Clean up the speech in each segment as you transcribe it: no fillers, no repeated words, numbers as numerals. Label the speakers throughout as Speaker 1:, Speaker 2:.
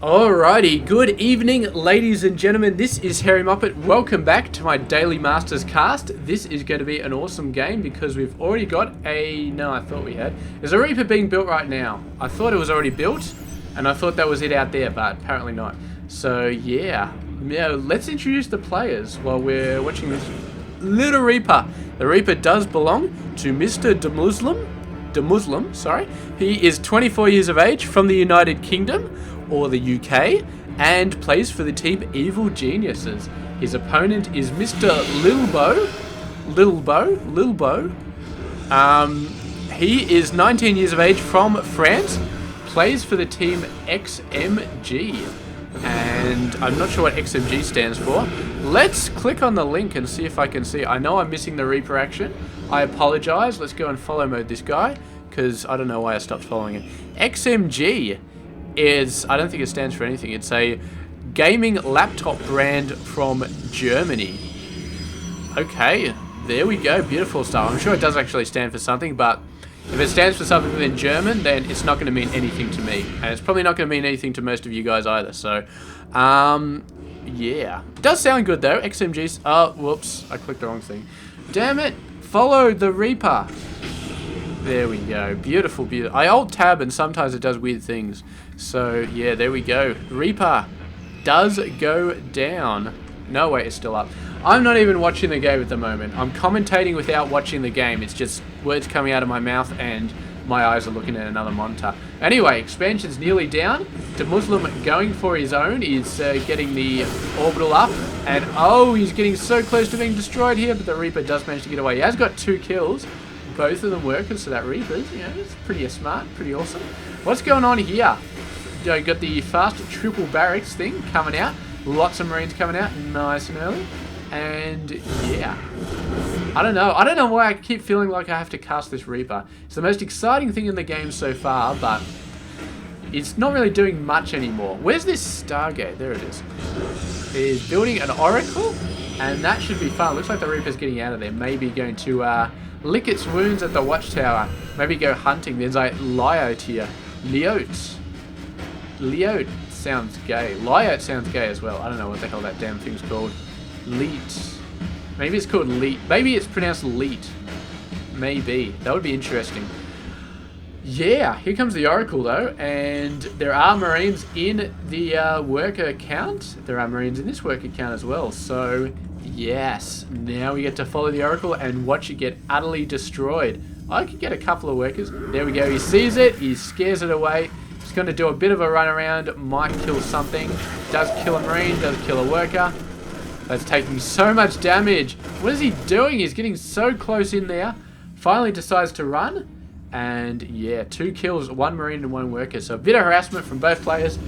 Speaker 1: Alrighty, good evening ladies and gentlemen, this is Harry Muppet. Welcome back to my Daily Masters cast. This is going to be an awesome game because we've already got I thought we had. There's a Reaper being built right now. I thought it was already built and I thought that was it out there, but apparently not. So yeah, let's introduce the players while we're watching this little Reaper. The Reaper does belong to Mr. DeMusliM, sorry. He is 24 years of age from the United Kingdom or the UK and plays for the team Evil Geniuses. His opponent is Mr. Lilbow. He is 19 years of age from France, plays for the team XMG, and I'm not sure what XMG stands for. Let's click on the link and see if I can see. I know I'm missing the Reaper action. I apologize. Let's go and follow mode this guy because I don't know why I stopped following it. XMG is, I don't think it stands for anything. It's a gaming laptop brand from Germany. Okay, there we go. Beautiful stuff. I'm sure it does actually stand for something, but if it stands for something in German, then it's not going to mean anything to me. And it's probably not going to mean anything to most of you guys either. So, yeah. It does sound good though. XMG's, oh, whoops. I clicked the wrong thing. Damn it. Follow the Reaper. There we go. Beautiful, beautiful. I alt tab and sometimes it does weird things. So, yeah, there we go. Reaper does go down. No, wait, it's still up. I'm not even watching the game at the moment. I'm commentating without watching the game. It's just words coming out of my mouth and my eyes are looking at another monitor. Anyway, expansion's nearly down. DeMusliM going for his own. He's getting the orbital up. And, oh, he's getting so close to being destroyed here. But the Reaper does manage to get away. He has got 2 kills. Both of them workers, so that Reaper's, you know, it's pretty smart, pretty awesome. What's going on here? Got the fast triple barracks thing coming out. Lots of Marines coming out, nice and early. And yeah, I don't know why I keep feeling like I have to cast this Reaper. It's the most exciting thing in the game so far, but it's not really doing much anymore. Where's this Stargate? There it is. He's building an Oracle, and that should be fun. Looks like the Reaper's getting out of there. Maybe going to lick its wounds at the watchtower. Maybe go hunting. There's a Lyote here. Lyote sounds gay. Lyote sounds gay as well. I don't know what the hell that damn thing's called. Leet. Maybe it's called Leet. Maybe it's pronounced Leet. Maybe. That would be interesting. Yeah, here comes the Oracle though, and there are Marines in the worker count. There are Marines in this worker count as well, so yes, now we get to follow the Oracle and watch it get utterly destroyed. I could get a couple of workers. There we go, he sees it, he scares it away. He's going to do a bit of a run around, might kill something. Does kill a Marine, does kill a worker. That's taking so much damage. What is he doing? He's getting so close in there. Finally decides to run. And yeah, 2 kills, 1 Marine and 1 worker. So a bit of harassment from both players.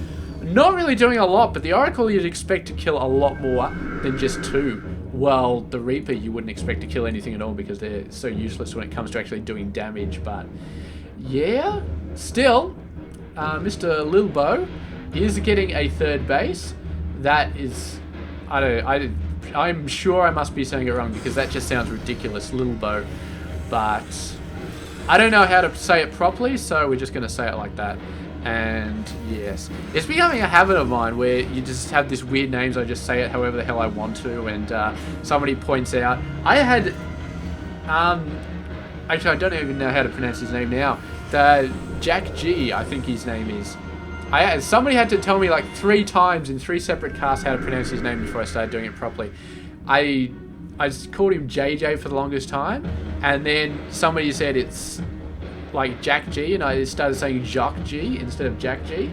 Speaker 1: Not really doing a lot, but the Oracle you'd expect to kill a lot more than just 2. Well, the Reaper you wouldn't expect to kill anything at all because they're so useless when it comes to actually doing damage. But yeah, still, Mr. Lilbow is getting a 3rd base. That is, I'm sure I must be saying it wrong because that just sounds ridiculous, Lilbow. But I don't know how to say it properly, so we're just going to say it like that. And yes, it's becoming a habit of mine where you just have this weird names. I just say it however the hell I want to, and somebody points out. I had, actually I don't even know how to pronounce his name now. Jack G, I think his name is. Somebody had to tell me like 3 times in 3 separate casts how to pronounce his name before I started doing it properly. I just called him JJ for the longest time, and then somebody said it's like Jack G, and I started saying Jacques G instead of Jack G.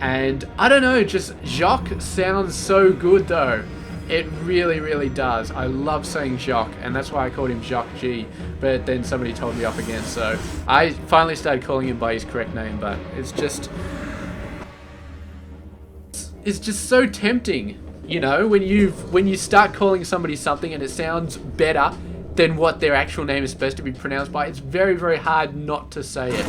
Speaker 1: And I don't know, just Jacques sounds so good though. It really, really does. I love saying Jacques, and that's why I called him Jacques G. But then somebody told me off again, so I finally started calling him by his correct name. But it's just so tempting, you know, when you start calling somebody something and it sounds better than what their actual name is supposed to be pronounced by. It's very, very hard not to say it.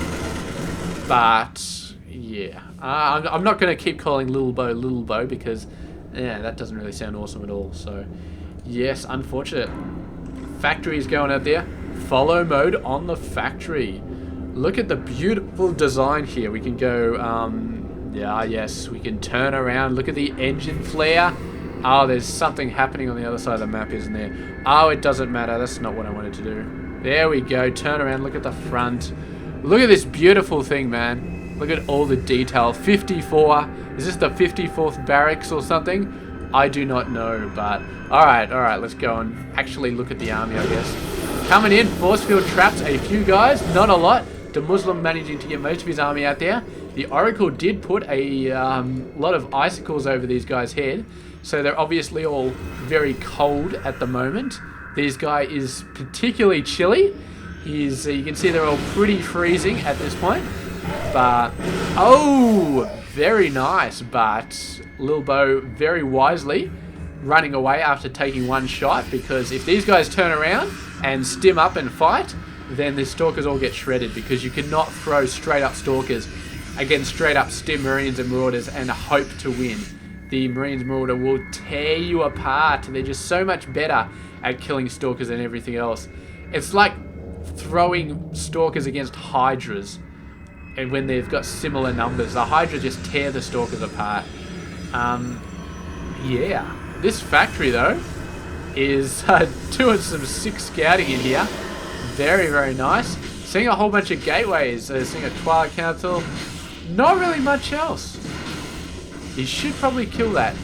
Speaker 1: But yeah, I'm not going to keep calling Lilbow because yeah, that doesn't really sound awesome at all. So yes, unfortunate. Factory is going out there. Follow mode on the factory. Look at the beautiful design here. We can go Yeah, yes, we can turn around. Look at the engine flare. Oh, there's something happening on the other side of the map, isn't there? Oh, it doesn't matter. That's not what I wanted to do. There we go. Turn around. Look at the front. Look at this beautiful thing, man. Look at all the detail. 54. Is this the 54th barracks or something? I do not know, but... Alright, let's go and actually look at the army, I guess. Coming in, force field traps a few guys. Not a lot. DeMusliM managing to get most of his army out there. The Oracle did put a lot of icicles over these guys' head. So they're obviously all very cold at the moment. This guy is particularly chilly. He's, you can see they're all pretty freezing at this point. But, oh, very nice. But Lilbow very wisely running away after taking one shot. Because if these guys turn around and stim up and fight, then the Stalkers all get shredded. Because you cannot throw straight up Stalkers against straight up Stim Marines and Marauders and hope to win. The Marines Marauder will tear you apart. They're just so much better at killing Stalkers than everything else. It's like throwing Stalkers against Hydras, and when they've got similar numbers, the Hydra just tear the Stalkers apart. Yeah, this factory though is doing some sick scouting in here. Very, very nice. Seeing a whole bunch of gateways. Seeing a Twilight Council. Not really much else. You should probably kill that,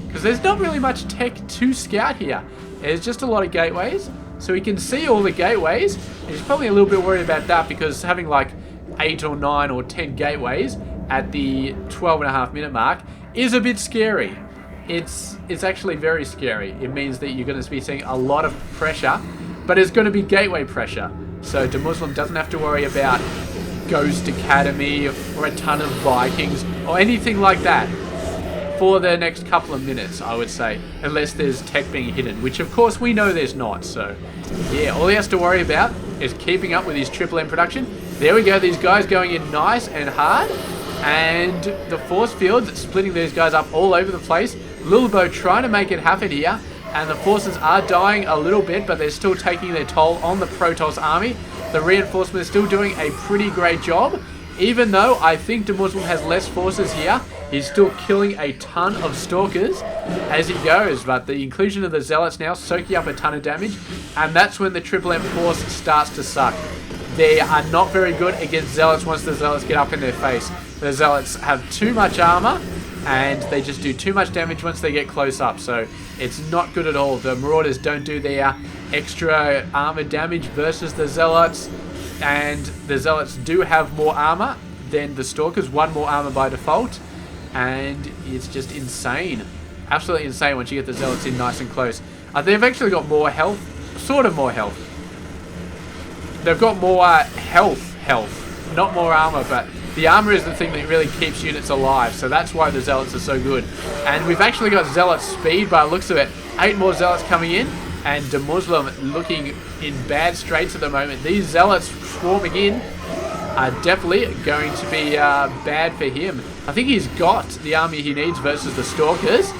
Speaker 1: because there's not really much tech to scout here. There's just a lot of gateways, so he can see all the gateways. And he's probably a little bit worried about that, because having like 8 or 9 or 10 gateways at the 12.5 minute mark is a bit scary. It's actually very scary. It means that you're going to be seeing a lot of pressure, but it's going to be gateway pressure. So DeMusliM doesn't have to worry about Ghost Academy or a ton of Vikings or anything like that for the next couple of minutes, I would say, unless there's tech being hidden, which of course we know there's not. So yeah, all he has to worry about is keeping up with his Triple M production. There we go, these guys going in nice and hard, and the force fields splitting these guys up all over the place. Lilbow trying to make it happen here, and the forces are dying a little bit, but they're still taking their toll on the Protoss army. The reinforcement is still doing a pretty great job. Even though I think DeMusliM has less forces here, he's still killing a ton of Stalkers as he goes. But the inclusion of the Zealots now soaking up a ton of damage, and that's when the Triple M force starts to suck. They are not very good against Zealots once the Zealots get up in their face. The Zealots have too much armor, and they just do too much damage once they get close up. So it's not good at all. The Marauders don't do their extra armor damage versus the Zealots, and the Zealots do have more armor than the Stalkers, 1 more armor by default, and it's just insane. Absolutely insane once you get the Zealots in nice and close. They've actually got more health, sort of more health. They've got more health, not more armor, but the armor is the thing that really keeps units alive, so that's why the Zealots are so good. And we've actually got Zealot speed by the looks of it. 8 more Zealots coming in, and DeMusliM looking in bad straits at the moment. These Zealots swarming in are definitely going to be bad for him. I think he's got the army he needs versus the Stalkers.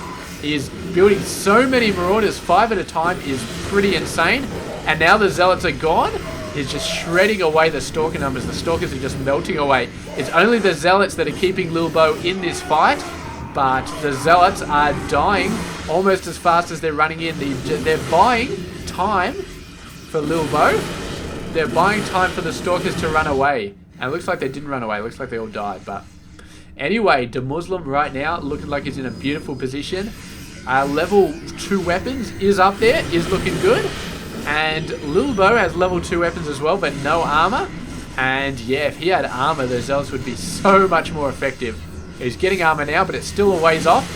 Speaker 1: He's building so many Marauders 5 at a time is pretty insane. And now the Zealots are gone. He's just shredding away the Stalker numbers. The Stalkers are just melting away. It's only the Zealots that are keeping Lilbow in this fight, but the Zealots are dying almost as fast as they're running in. They're buying time for Lilbow. They're buying time for the Stalkers to run away. And it looks like they didn't run away. It looks like they all died. But anyway, DeMusliM right now looking like he's in a beautiful position. Level 2 weapons is up there, is looking good. And Lilbow has level 2 weapons as well, but no armor. And yeah, if he had armor, the Zealots would be so much more effective. He's getting armor now, but it's still a ways off.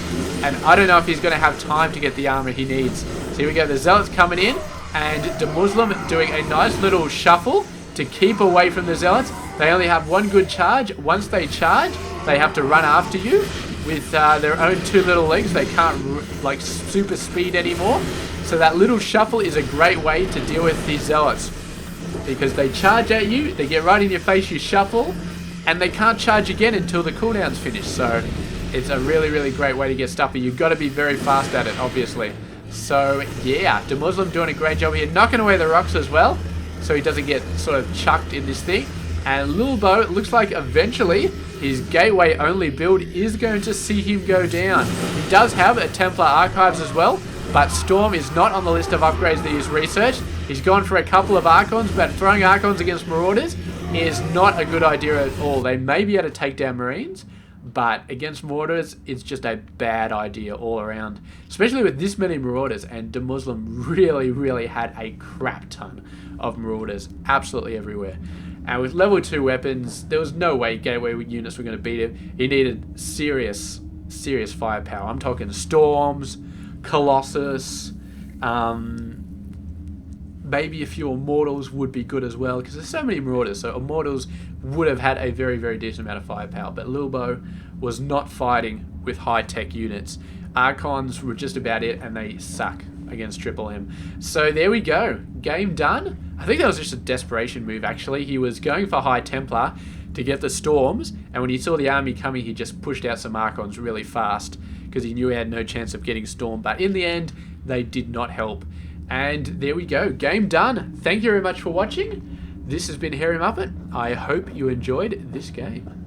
Speaker 1: And I don't know if he's going to have time to get the armor he needs. So here we go, the Zealots coming in, and DeMusliM doing a nice little shuffle to keep away from the Zealots. They only have 1 good charge. Once they charge, they have to run after you with their own 2 little legs. They can't like super speed anymore. So that little shuffle is a great way to deal with these Zealots, because they charge at you, they get right in your face, you shuffle, and they can't charge again until the cooldown's finished. So it's a really, really great way to get stuff, but you've got to be very fast at it, obviously. So yeah, DeMusliM doing a great job here, knocking away the rocks as well, so he doesn't get sort of chucked in this thing. And Lilbow, it looks like eventually His gateway only build is going to see him go down. He does have a Templar Archives as well, but Storm is not on the list of upgrades that he's researched. He's gone for a couple of Archons, but throwing Archons against Marauders is not a good idea at all. They may be able to take down Marines, but against Marauders, it's just a bad idea all around. Especially with this many Marauders, and DeMusliM really had a crap ton of Marauders absolutely everywhere. And with level 2 weapons, there was no way gateway units were going to beat him. He needed serious firepower. I'm talking Storms, Colossus, maybe a few Immortals would be good as well, because there's so many Marauders, so Immortals would have had a very decent amount of firepower. But Lilbow was not fighting with high-tech units. Archons were just about it, and they suck against Triple M. So there we go. Game done. I think that was just a desperation move, actually. He was going for High Templar to get the Storms, and when he saw the army coming, he just pushed out some Archons really fast because he knew he had no chance of getting Storm. But in the end, they did not help. And there we go. Game done. Thank you very much for watching. This has been Hairy Muppet. I hope you enjoyed this game.